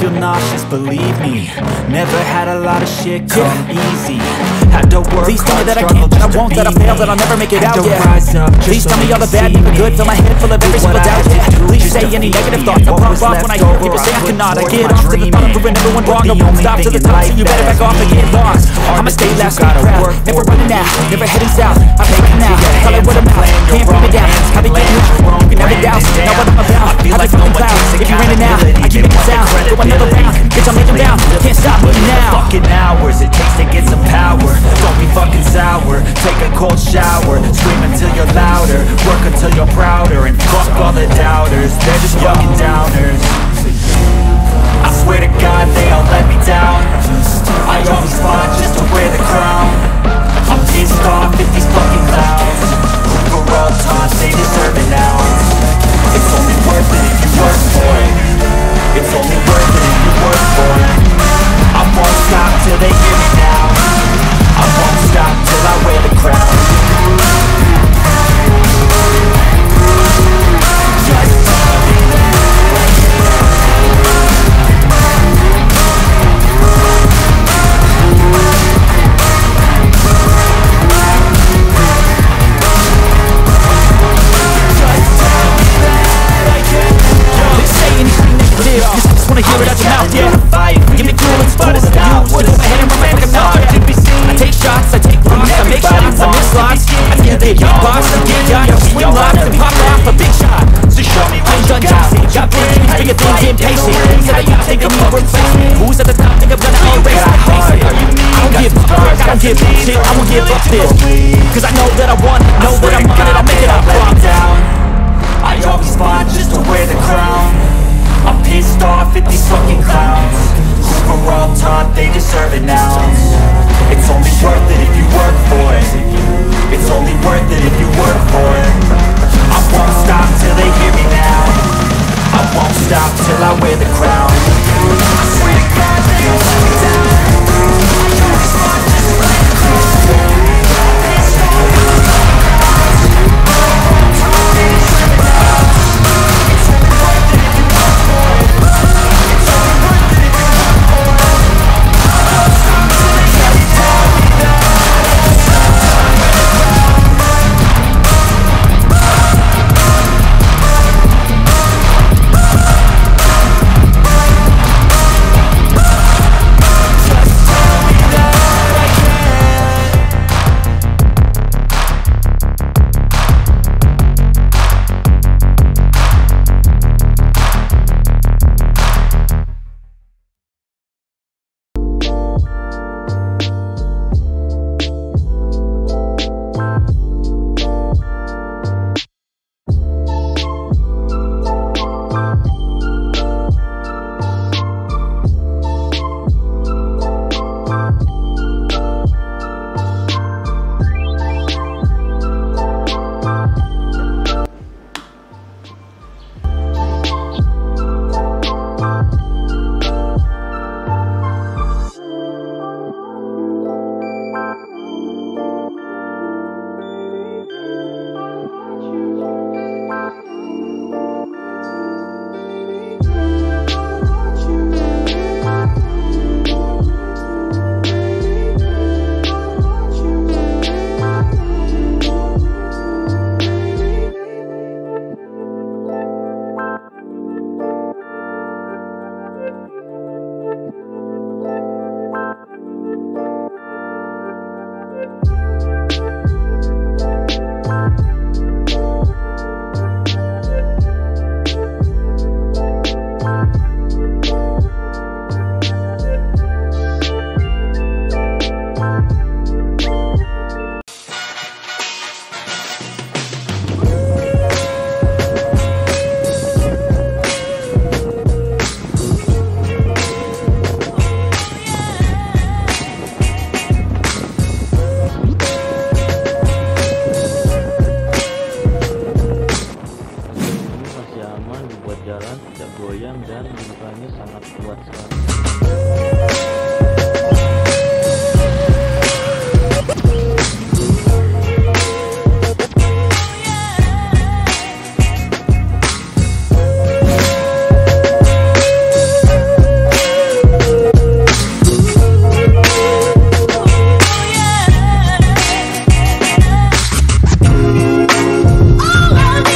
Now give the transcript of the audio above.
feel nauseous, believe me. Never had a lot of shit come easy. Had to work Please tell me hard, that I can't, that I struggle won't, just that I to be fail, me. that I'll never make it Had out, to yeah. rise up just Please so tell me they all the could bad, see never me. good. Fill my head full of every Did single what I doubt, had to yeah. do Please just say to any be negative me. thoughts, I What pop was off left when I hear over, people say I put cannot. I towards get my off to the dreaming. top, proving everyone But wrong. I the won't only stop thing till the in top, life so you better that back off and has get lost. hard I'ma to stay do, last you in the gotta crowd. work Never for running it. out, never heading south. I'm making now, call it what I'm out. Can't bring me down, I be getting loud. You can never doubt, know what I'm about. I be fucking cloud. If you're in and out, I keep making sound. Go another round, bitch, I'm making down. Can't stop me now. Fucking hours it takes to get some power. Don't be fucking sour. Take a cold shower. Scream until you're louder. Work until you're prouder. And fuck all the doubters. They're just fucking downers. I swear to God they all let me down. I always fought just to wear the crown. I'm pissed off at these fucking clowns. We're all taught they deserve it now. It's only worth it if you work for it. It's only worth it if you work for it. I won't stop till they hear me now. I won't stop till I wear the crown. Just tell me that I They say anything negative, 'cause I just wanna hear it out your mouth, yeah. Give me fuel and spot as I use to go ahead and run my fucking mouth, yeah. I take shots, I take blocks, I make shots, I miss lots. I get the beat box, I get yachts, I swing locks and pop off a big shot. So show me what you got. Got big dreams, bigger things, impatient. Who's at the top, think of me, replace me. Who's at the top, think I'm gonna erase my face. I don't give up, I don't give up, shit, I won't give up this. 'Cause I know that I want it, know that I'm on it, I'll make it out, down. I always fought just to wear the crown. I'm pissed off at these fucking clowns. We're all taught they deserve it now. It's only worth it if you work for it. It's only worth it if you work for it. I won't stop till they hear me now. I won't stop till I wear the crown. I swear to God they all let me down. I always fought just to wear the crown. I'm pissed off at these fucking clowns. We're all taught they deserve it now. It's only worth it if you work for it. It's only worth it if you work for it. I won't stop till they hear me down. jalan, tidak goyang, dan gempanya sangat kuat sekali.